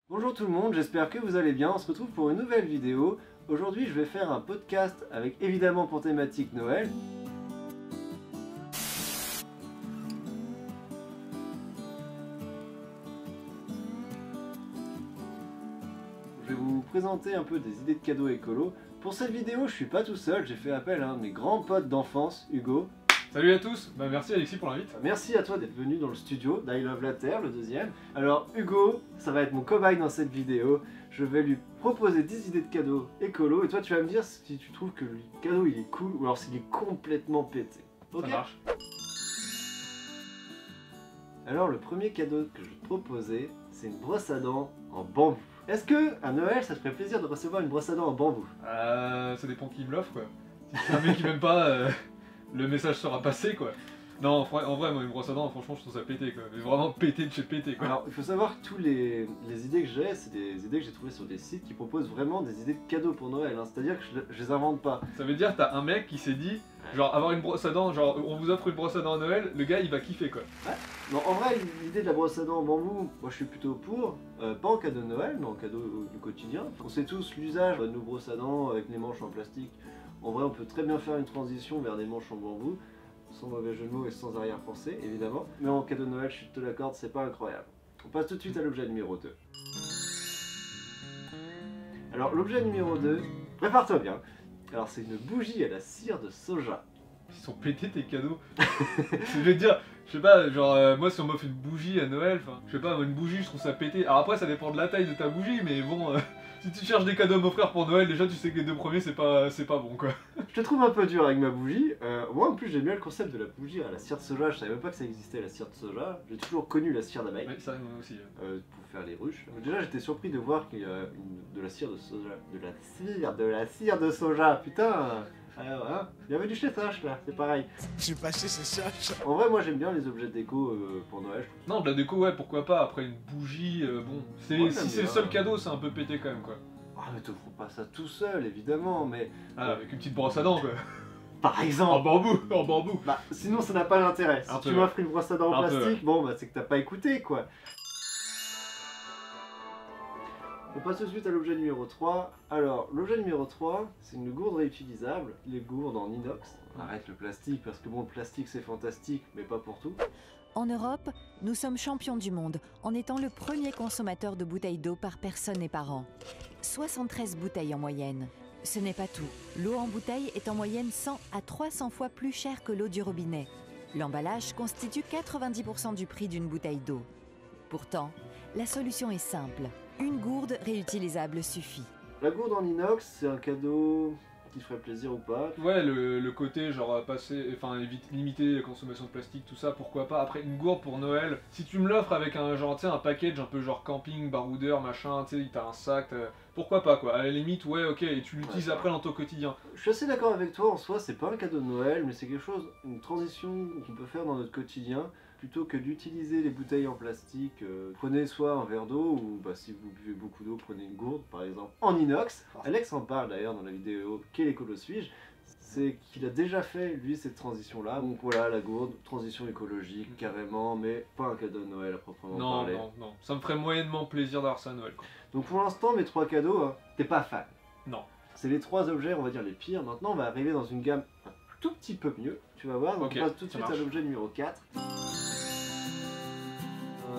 Bonjour tout le monde, j'espère que vous allez bien, on se retrouve pour une nouvelle vidéo. Aujourd'hui je vais faire un podcast avec évidemment pour thématique Noël. Je vais vous présenter un peu des idées de cadeaux écolos. Pour cette vidéo je suis pas tout seul, j'ai fait appel à un de mes grands potes d'enfance, Hugo. Salut à tous, merci Alexis pour l'invite. Merci à toi d'être venu dans le studio d'I Love la Terre, le deuxième. Alors Hugo, ça va être mon cobaye dans cette vidéo. Je vais lui proposer 10 idées de cadeaux écolos et toi tu vas me dire si tu trouves que le cadeau il est cool ou alors s'il est complètement pété. Ok ? Ça marche. Alors le premier cadeau que je vais te proposer, c'est une brosse à dents en bambou. Est-ce que à Noël ça te ferait plaisir de recevoir une brosse à dents en bambou? Ça dépend qui me l'offre quoi. Si c'est un mec qui m'aime pas, le message sera passé quoi. Non, en vrai, moi une brosse à dents, franchement je trouve ça pété quoi. Mais vraiment pété de chez pété quoi. Alors il faut savoir que tous les idées que j'ai, c'est des idées que j'ai trouvées sur des sites qui proposent vraiment des idées de cadeaux pour Noël. Hein. C'est-à-dire que je les invente pas. Ça veut dire t'as un mec qui s'est dit, genre avoir une brosse à dents, genre on vous offre une brosse à dents à Noël, le gars il va kiffer quoi. Ouais. Non, en vrai, l'idée de la brosse à dents en bambou, moi je suis plutôt pour, pas en cadeau de Noël, mais en cadeau du quotidien. On sait tous l'usage de nos brosses à dents avec les manches en plastique. En vrai, on peut très bien faire une transition vers des manches en bambou, sans mauvais jeu de mots et sans arrière-pensée, évidemment. Mais en cadeau de Noël, je te l'accorde, c'est pas incroyable. On passe tout de suite à l'objet numéro 2. Alors, l'objet numéro 2, prépare-toi bien. Alors, c'est une bougie à la cire de soja. Ils sont pétés tes cadeaux. Je veux dire, je sais pas, genre moi si on m'offre une bougie à Noël, enfin, je sais pas, une bougie je trouve ça pété. Alors après ça dépend de la taille de ta bougie, mais bon, si tu cherches des cadeaux à m'offrir pour Noël, déjà tu sais que les deux premiers c'est pas bon quoi. Je te trouve un peu dur avec ma bougie. Moi en plus j'aime bien le concept de la bougie à la cire de soja. Je savais même pas que ça existait la cire de soja. J'ai toujours connu la cire d'abeille. Ouais, ça moi aussi. Pour faire les ruches. Déjà j'étais surpris de voir qu'il y a de la cire de soja. De la cire de soja, putain. Alors, hein, bienvenue chez Soch là, c'est pareil. Je suis pas chez Soch. En vrai moi j'aime bien les objets déco pour Noël. Non, de la déco ouais, pourquoi pas, après une bougie, bon, Ouais, si c'est le seul cadeau c'est un peu pété quand même quoi. Ah mais t'offres pas ça tout seul évidemment, mais... Ah, avec une petite brosse à dents quoi. Par exemple. En bambou. Bah sinon ça n'a pas d'intérêt. Si tu m'offres une brosse à dents en plastique, bon bah c'est que t'as pas écouté quoi. On passe tout de suite à l'objet numéro 3. Alors, l'objet numéro 3, c'est une gourde réutilisable. Les gourdes en inox. Arrête le plastique, parce que bon, le plastique c'est fantastique, mais pas pour tout. En Europe, nous sommes champions du monde en étant le premier consommateur de bouteilles d'eau par personne et par an. 73 bouteilles en moyenne. Ce n'est pas tout. L'eau en bouteille est en moyenne 100 à 300 fois plus chère que l'eau du robinet. L'emballage constitue 90% du prix d'une bouteille d'eau. Pourtant, la solution est simple. Une gourde réutilisable suffit. La gourde en inox, c'est un cadeau qui te ferait plaisir ou pas? Ouais, le côté genre limiter la consommation de plastique, tout ça, pourquoi pas. Après, une gourde pour Noël, si tu me l'offres avec un genre, tu sais, un package un peu genre camping, baroudeur, machin, tu sais, t'as un sac, pourquoi pas quoi. À la limite, ouais, ok, et tu l'utilises après dans ton quotidien. Je suis assez d'accord avec toi, en soi, c'est pas un cadeau de Noël, mais c'est quelque chose, une transition qu'on peut faire dans notre quotidien. Plutôt que d'utiliser les bouteilles en plastique, prenez soit un verre d'eau ou bah, si vous buvez beaucoup d'eau, prenez une gourde par exemple en inox. Alex en parle d'ailleurs dans la vidéo Quel écolo suis-je? C'est qu'il a déjà fait lui cette transition là. Donc voilà la gourde, transition écologique carrément, mais pas un cadeau de Noël à proprement parler. Non, ça me ferait moyennement plaisir d'avoir ça à Noël quoi. Donc pour l'instant mes 3 cadeaux, hein, t'es pas fan. Non. C'est les 3 objets on va dire les pires. Maintenant on va arriver dans une gamme un tout petit peu mieux, tu vas voir. Donc okay, on passe tout de suite à l'objet numéro 4.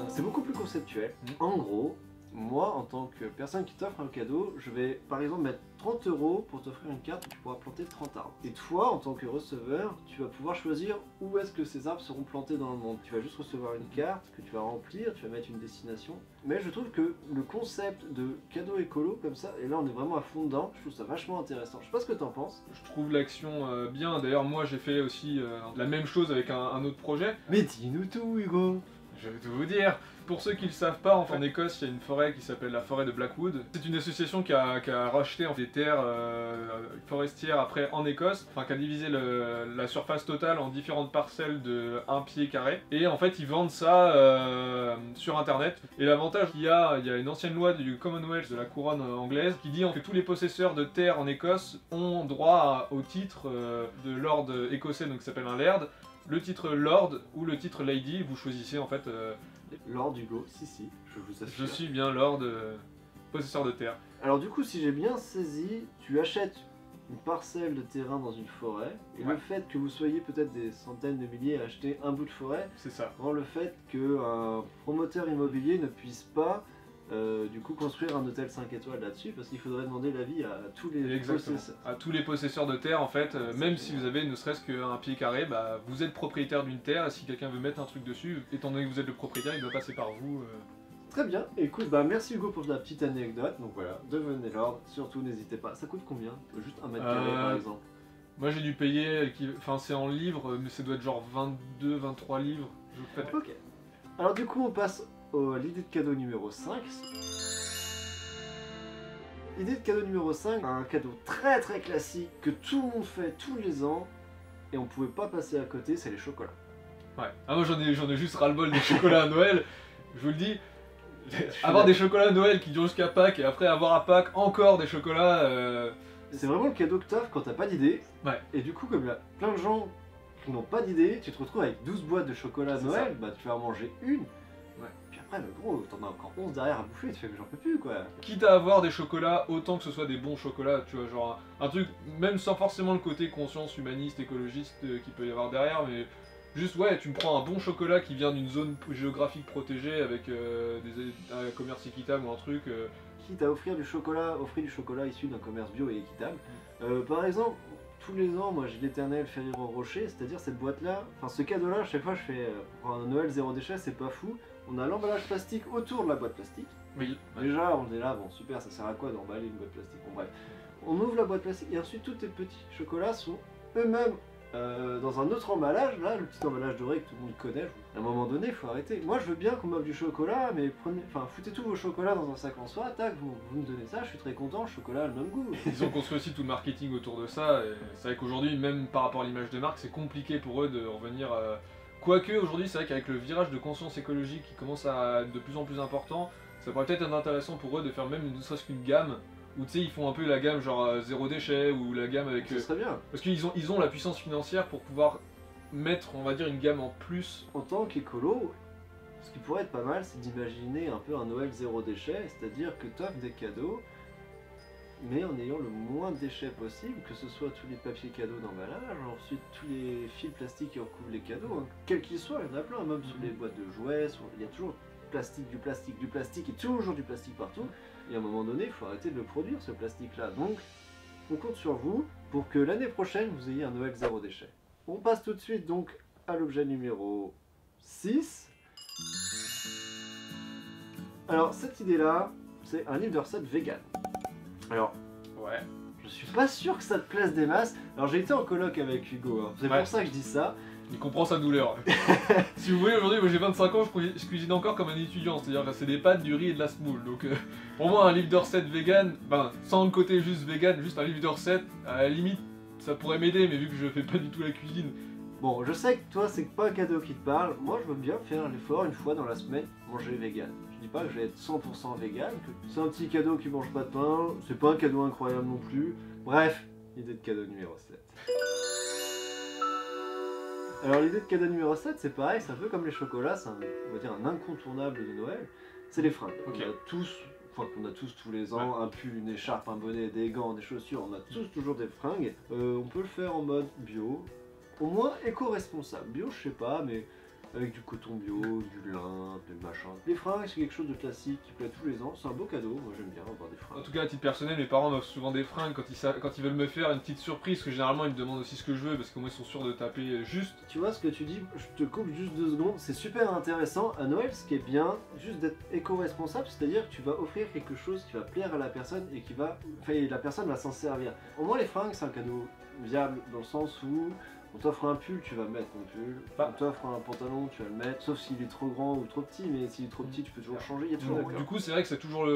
C'est beaucoup plus conceptuel. En gros, moi en tant que personne qui t'offre un cadeau, je vais par exemple mettre 30 € pour t'offrir une carte où tu pourras planter 30 arbres. Et toi, en tant que receveur, tu vas pouvoir choisir où est-ce que ces arbres seront plantés dans le monde. Tu vas juste recevoir une carte que tu vas remplir, tu vas mettre une destination. Mais je trouve que le concept de cadeau écolo comme ça, et là on est vraiment à fond dedans, je trouve ça vachement intéressant. Je sais pas ce que t'en penses. Je trouve l'action bien, d'ailleurs moi j'ai fait aussi la même chose avec un autre projet. Mais dis-nous tout Hugo. Je vais tout vous dire. Pour ceux qui ne le savent pas, en Écosse, il y a une forêt qui s'appelle la forêt de Blackwood. C'est une association qui a racheté des terres forestières après en Écosse, enfin qui a divisé la surface totale en différentes parcelles de 1 pied carré. Et en fait, ils vendent ça sur internet. Et l'avantage qu'il y a une ancienne loi du Commonwealth de la couronne anglaise qui dit que tous les possesseurs de terres en Écosse ont droit au titre de lord écossais, donc qui s'appelle un laird, le titre Lord ou le titre Lady, vous choisissez en fait. Lord Hugo, si, je vous assure. Je suis bien Lord, possesseur de terre. Alors du coup, si j'ai bien saisi, tu achètes une parcelle de terrain dans une forêt, et Ouais. le fait que vous soyez peut-être des centaines de milliers à acheter un bout de forêt, C'est ça. rend le fait qu'un promoteur immobilier ne puisse pas du coup construire un hôtel 5 étoiles là-dessus, parce qu'il faudrait demander l'avis à tous les Exactement. possesseurs. À tous les possesseurs de terre, en fait, C'est même si génial. vous avez ne serait-ce qu'un pied carré, bah, vous êtes propriétaire d'une terre, et si quelqu'un veut mettre un truc dessus, étant donné que vous êtes le propriétaire, il doit passer par vous. Très bien, écoute, bah merci Hugo pour la petite anecdote, donc voilà, devenez Lord, surtout n'hésitez pas. Ça coûte combien? Juste un mètre carré par exemple. Moi j'ai dû payer, enfin c'est en livres, mais ça doit être genre 22, 23 livres. Je fais... Ok. Alors du coup on passe à l'idée de cadeau numéro 5. L'idée de cadeau numéro 5, un cadeau très très classique que tout le monde fait tous les ans et on pouvait pas passer à côté, c'est les chocolats. Ouais. Ah moi j'en ai juste ras-le-bol des chocolats à Noël, je vous le dis. Avoir d'accord. des chocolats à Noël qui durent jusqu'à Pâques et après avoir à Pâques encore des chocolats... C'est vraiment le cadeau que t'offres quand t'as pas d'idée. Ouais. Et du coup comme il y a plein de gens qui n'ont pas d'idée, tu te retrouves avec 12 boîtes de chocolat à C'est Noël, bah tu vas en manger une. Ouais. Puis après le gros, t'en as encore 11 derrière à bouffer, tu fais que j'en peux plus quoi. Quitte à avoir des chocolats, autant que ce soit des bons chocolats, tu vois, genre un truc, même sans forcément le côté conscience, humaniste, écologiste qu'il peut y avoir derrière, mais juste, ouais, tu me prends un bon chocolat qui vient d'une zone géographique protégée avec un commerce équitable ou un truc. Quitte à offrir du chocolat issu d'un commerce bio et équitable. Par exemple, tous les ans, moi j'ai l'éternel Ferrero Rocher, c'est-à-dire cette boîte-là, enfin ce cadeau-là, chaque fois je fais pour un Noël zéro déchet, c'est pas fou. On a l'emballage plastique autour de la boîte plastique. Oui. Déjà, on est là, bon super, ça sert à quoi d'emballer une boîte plastique? Bon bref. On ouvre la boîte plastique et ensuite tous tes petits chocolats sont eux-mêmes dans un autre emballage, là, le petit emballage doré que tout le monde connaît. À un moment donné, il faut arrêter. Moi, je veux bien qu'on m'offre du chocolat, mais prenez, enfin, foutez tous vos chocolats dans un sac en soie, tac, vous me donnez ça, je suis très content, le chocolat a le même goût. Ils ont construit aussi tout le marketing autour de ça, et c'est vrai qu'aujourd'hui, même par rapport à l'image de marque, c'est compliqué pour eux de revenir... Quoique, aujourd'hui, c'est vrai qu'avec le virage de conscience écologique qui commence à être de plus en plus important, ça pourrait peut-être être intéressant pour eux de faire même ne serait-ce qu'une gamme, où tu sais, ils font un peu la gamme genre zéro déchet, ou la gamme avec... Ce serait bien. Parce qu'ils ont la puissance financière pour pouvoir mettre, on va dire, une gamme en plus. En tant qu'écolo, ce qui pourrait être pas mal, c'est d'imaginer un peu un Noël zéro déchet, c'est-à-dire que tu offres des cadeaux, mais en ayant le moins de déchets possible, que ce soit tous les papiers cadeaux d'emballage, ensuite tous les fils plastiques qui recouvrent les cadeaux, hein, quels qu'ils soient, il y en a plein, même sur les boîtes de jouets, il y a toujours du plastique et toujours du plastique partout. Et à un moment donné, il faut arrêter de le produire ce plastique-là. Donc, on compte sur vous pour que l'année prochaine, vous ayez un Noël zéro déchet. On passe tout de suite donc à l'objet numéro 6. Alors, cette idée-là, c'est un livre de recettes vegan. Alors, Ouais. je suis pas sûr que ça te plaise des masses. Alors, j'ai été en coloc avec Hugo, hein. C'est Ouais. pour ça que je dis ça. Il comprend sa douleur. Si vous voyez, aujourd'hui, moi j'ai 25 ans, je cuisine encore comme un étudiant, c'est-à-dire que c'est des pâtes, du riz et de la semoule. Donc pour moi, un livre de recettes vegan, ben, sans le côté juste vegan, juste un livre de recettes, à la limite, ça pourrait m'aider, mais vu que je fais pas du tout la cuisine. Bon, je sais que toi, c'est pas un cadeau qui te parle. Moi, je veux bien faire l'effort une fois dans la semaine, manger vegan. Je dis pas que je vais être 100% vegan, que c'est un petit cadeau qui mange pas de pain, c'est pas un cadeau incroyable non plus. Bref, idée de cadeau numéro 7. Alors l'idée de cadeau numéro 7, c'est pareil, c'est un peu comme les chocolats, c'est on va dire un incontournable de Noël, c'est les fringues. Ok. On a tous tous les ans, un pull, une écharpe, un bonnet, des gants, des chaussures, on a tous toujours des fringues. On peut le faire en mode bio, au moins éco-responsable. Bio, je sais pas, mais avec du coton bio, du lin, des machins. Les fringues, c'est quelque chose de classique qui plaît tous les ans, c'est un beau cadeau, moi j'aime bien avoir des En fringues. tout cas, à titre personnel, mes parents m'offrent souvent des fringues quand ils veulent me faire une petite surprise, parce que généralement ils me demandent aussi ce que je veux, parce que moi ils sont sûrs de taper juste. Tu vois ce que tu dis, je te coupe juste 2 secondes, c'est super intéressant. À Noël, ce qui est bien, juste d'être éco-responsable, c'est-à-dire que tu vas offrir quelque chose qui va plaire à la personne et qui va. Enfin, la personne va s'en servir. Au moins, les fringues, c'est un cadeau viable dans le sens où on t'offre un pull, tu vas mettre ton pull. Ah. On t'offre un pantalon, tu vas le mettre, sauf s'il est trop grand ou trop petit, mais s'il est trop petit, tu peux toujours le changer, il y a toujours. Du coup, c'est vrai que c'est toujours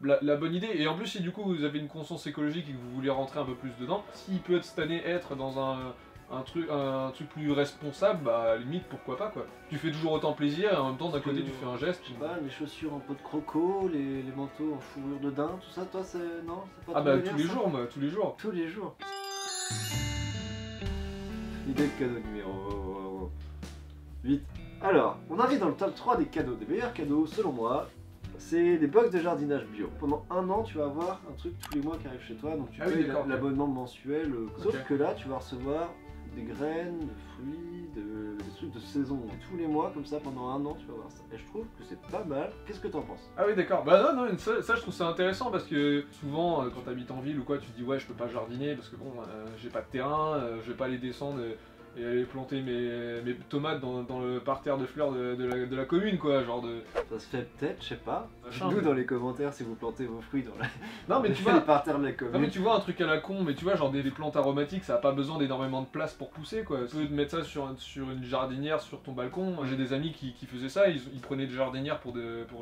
la bonne idée. Et en plus, si du coup vous avez une conscience écologique et que vous voulez rentrer un peu plus dedans, s'il peut cette année être dans un truc plus responsable, bah limite pourquoi pas quoi. Tu fais toujours autant plaisir et en même temps d'un côté tu fais un geste. Je sais pas, les chaussures en peau de croco, les manteaux en fourrure de daim, tout ça, toi, c'est. Non, c'est pas Ah ton bah délire, tous les ça jours, moi, tous les jours. Tous les jours. Idée de cadeau numéro Vite. Alors, on arrive dans le top 3 des cadeaux. Des meilleurs cadeaux, selon moi, c'est les box de jardinage bio. Pendant un an, tu vas avoir un truc tous les mois qui arrive chez toi, donc tu payes l'abonnement mensuel. Sauf que là, tu vas recevoir des graines, de fruits, des trucs de saison. Tous les mois, comme ça, pendant un an, tu vas voir ça. Et je trouve que c'est pas mal. Qu'est-ce que t'en penses? Ah oui, d'accord. Bah non, ça je trouve ça intéressant parce que souvent, quand t'habites en ville ou quoi, tu te dis ouais, je peux pas jardiner parce que bon, j'ai pas de terrain, je vais pas aller descendre et aller planter mes tomates dans le parterre de fleurs de la commune, quoi, genre de... Ça se fait peut-être, je sais pas. Machin, Dites-nous mais- dans les commentaires si vous plantez vos fruits dans la... Non mais tu les vois, parterres de la non mais commune. tu vois un truc à la con, mais tu vois genre des plantes aromatiques, ça a pas besoin d'énormément de place pour pousser, quoi. Tu peux mettre ça sur une jardinière sur ton balcon. Moi, j'ai des amis qui faisaient ça, ils prenaient des jardinières pour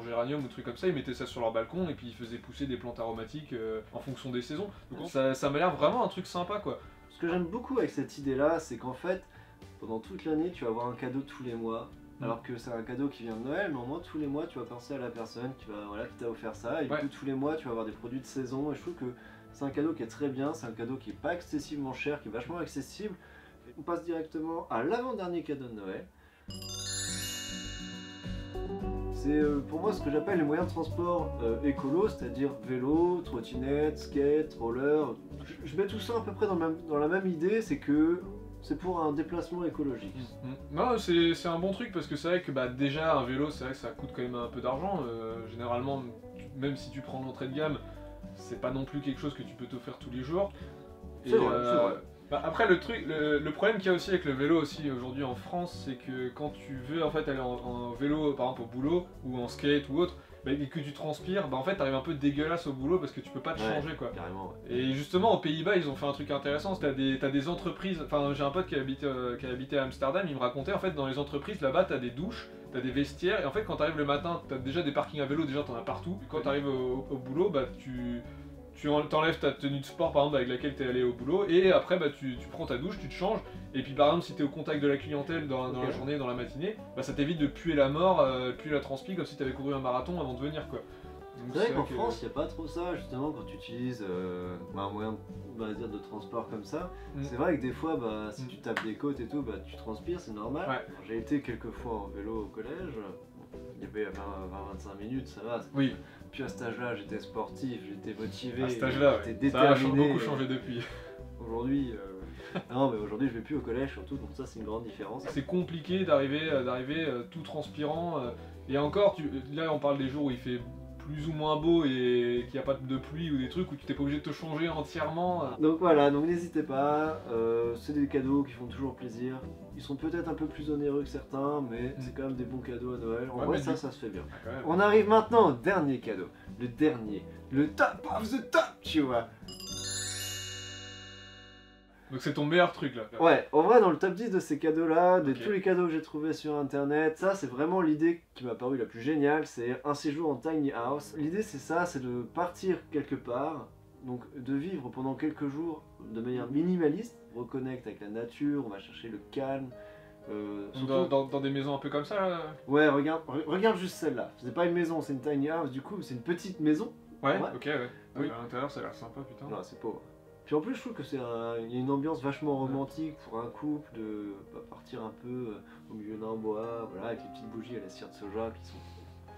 géranium ou des trucs comme ça, ils mettaient ça sur leur balcon et puis ils faisaient pousser des plantes aromatiques en fonction des saisons. Donc ça m'a l'air vraiment un truc sympa, quoi. Ce que j'aime beaucoup avec cette idée-là, c'est qu'en fait, pendant toute l'année, tu vas avoir un cadeau tous les mois. Alors que c'est un cadeau qui vient de Noël, mais au moins tous les mois, tu vas penser à la personne qui t'a offert ça. Et du coup, tous les mois, tu vas avoir des produits de saison. Et je trouve que c'est un cadeau qui est très bien. C'est un cadeau qui est pas excessivement cher, qui est vachement accessible. On passe directement à l'avant-dernier cadeau de Noël. C'est pour moi ce que j'appelle les moyens de transport écolo, c'est-à-dire vélo, trottinette, skate, roller. Je mets tout ça à peu près dans la même idée, c'est que c'est pour un déplacement écologique. Non, c'est un bon truc parce que c'est vrai que bah, déjà un vélo, c'est vrai que ça coûte quand même un peu d'argent. Généralement, même si tu prends l'entrée de gamme, c'est pas non plus quelque chose que tu peux t'offrir tous les jours. C'est vrai, c'est vrai. Bah, après le problème qu'il y a aussi avec le vélo aussi aujourd'hui en France, c'est que quand tu veux en fait aller en vélo par exemple au boulot ou en skate ou autre, bah, et que tu transpires, bah en fait t'arrives un peu dégueulasse au boulot parce que tu peux pas te changer, quoi. Carrément, ouais. Et justement aux Pays-Bas ils ont fait un truc intéressant, t'as des entreprises, enfin j'ai un pote qui habitait à Amsterdam, il me racontait en fait dans les entreprises là-bas t'as des douches, t'as des vestiaires et en fait quand t'arrives le matin t'as déjà des parkings à vélo, déjà t'en as partout. Quand t'arrives au boulot bah tu t'enlèves ta tenue de sport par exemple avec laquelle tu es allé au boulot et après bah, tu prends ta douche, tu te changes et puis par exemple si tu es au contact de la clientèle dans la journée, dans la matinée, bah, ça t'évite de puer la mort, puer la transpi comme si tu avais couru un marathon avant de venir, quoi. C'est vrai qu'en France, il n'y a pas trop ça, justement, quand tu utilises un moyen on va dire, de transport comme ça. C'est vrai que des fois, bah, si tu tapes des côtes et tout, bah, tu transpires, c'est normal. Ouais. J'ai été quelques fois en vélo au collège, il y avait 20-25 minutes, ça va. Oui. Puis à cet âge-là, j'étais sportif, j'étais motivé, À cet âge-là, j'étais ça a déterminé. beaucoup changé depuis. Aujourd'hui, non, mais aujourd'hui, je vais plus au collège, surtout, donc ça, c'est une grande différence. C'est compliqué d'arriver tout transpirant. Et encore, là, on parle des jours où il fait plus ou moins beau et qu'il n'y a pas de pluie ou des trucs où tu t'es pas obligé de te changer entièrement. Donc voilà, donc n'hésitez pas, c'est des cadeaux qui font toujours plaisir. Ils sont peut-être un peu plus onéreux que certains, mais c'est quand même des bons cadeaux à Noël. En vrai, ça se fait bien. Ah, On arrive maintenant au dernier cadeau. Le dernier. Le top of the top, tu vois. Donc c'est ton meilleur truc là. Ouais, en vrai, dans le top 10 de ces cadeaux-là, de tous les cadeaux que j'ai trouvés sur internet, ça c'est vraiment l'idée qui m'a paru la plus géniale, c'est un séjour en tiny house. L'idée c'est ça, c'est de partir quelque part, donc de vivre pendant quelques jours de manière minimaliste, on reconnecte avec la nature, on va chercher le calme. Surtout... dans des maisons un peu comme ça là. Ouais, regarde juste celle-là. C'est pas une maison, c'est une tiny house, du coup c'est une petite maison. Ouais, ok, ouais. Oui. À l'intérieur ça a l'air sympa, putain. Non, c'est pauvre. Puis en plus, je trouve que il y a une ambiance vachement romantique pour un couple de partir un peu au milieu d'un bois, voilà, avec les petites bougies à la cire de soja qui sont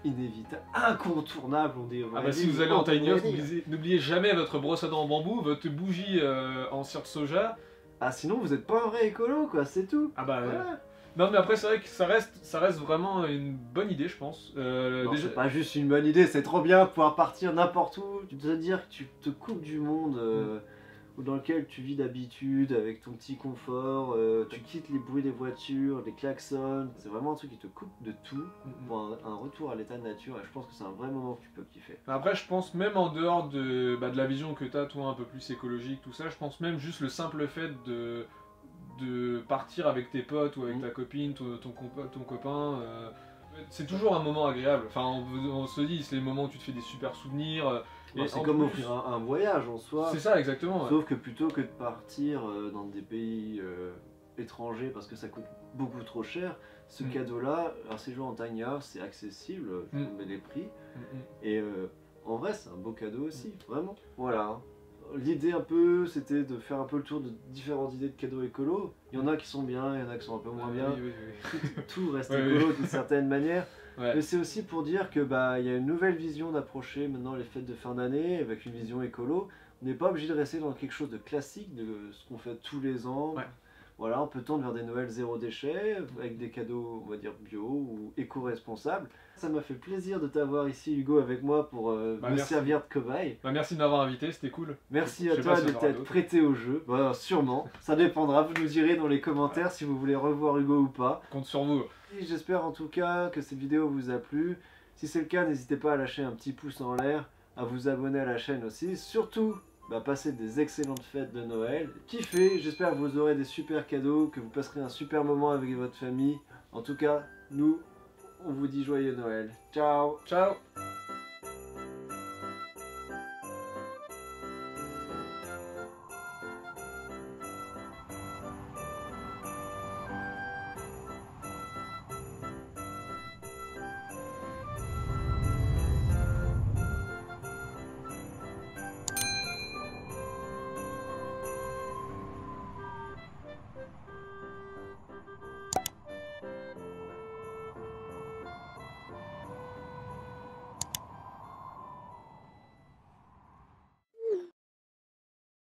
inévitables, incontournables. Ah bah si vous allez en tiny house, n'oubliez jamais votre brosse à dents en bambou, votre bougie en cire de soja. Ah sinon vous êtes pas un vrai écolo, quoi, c'est tout. Ah bah voilà. Non mais après c'est vrai que ça reste vraiment une bonne idée, je pense. Non, c'est pas juste une bonne idée, c'est trop bien de pouvoir partir n'importe où. Tu te dire que tu te coupes du monde dans lequel tu vis d'habitude, avec ton petit confort, tu quittes les bruits des voitures, les klaxons. C'est vraiment un truc qui te coupe de tout pour un retour à l'état de nature, et je pense que c'est un vrai moment que tu peux kiffer. Après je pense même en dehors de la vision que t'as toi un peu plus écologique, tout ça, je pense même juste le simple fait de partir avec tes potes ou avec ta copine, ton copain, c'est toujours un moment agréable. Enfin on se dit, c'est les moments où tu te fais des super souvenirs. C'est comme offrir un voyage en soi. C'est ça, exactement. Sauf que plutôt que de partir dans des pays étrangers parce que ça coûte beaucoup trop cher, ce cadeau-là, un séjour en tiny house, c'est accessible, je vous mets les prix. Et en vrai, c'est un beau cadeau aussi, vraiment. Voilà. l'idée un peu, c'était de faire un peu le tour de différentes idées de cadeaux écolos. Il y en a qui sont bien, il y en a qui sont un peu moins bien. Oui, oui, oui. Tout reste Oui, écolo oui. d'une certaine manière. Ouais. Mais c'est aussi pour dire que il y a une nouvelle vision d'approcher maintenant les fêtes de fin d'année avec une vision écolo. On n'est pas obligé de rester dans quelque chose de classique, de ce qu'on fait tous les ans. Ouais. Voilà, on peut tendre vers des Noëls zéro déchet, avec des cadeaux, on va dire, bio ou éco-responsables. Ça m'a fait plaisir de t'avoir ici, Hugo, avec moi pour me merci. servir de cobaye. Bah, merci de m'avoir invité, c'était cool. Merci Je à sais toi pas s'il y de en aura t'être d'autres. prêté au jeu. Bah, sûrement, ça dépendra. Vous nous direz dans les commentaires si vous voulez revoir Hugo ou pas. Compte sur vous. Et j'espère en tout cas que cette vidéo vous a plu. Si c'est le cas, n'hésitez pas à lâcher un petit pouce en l'air, à vous abonner à la chaîne aussi. Surtout, passez des excellentes fêtes de Noël. Kiffez, j'espère que vous aurez des super cadeaux, que vous passerez un super moment avec votre famille. En tout cas, nous, on vous dit joyeux Noël. Ciao! Ciao.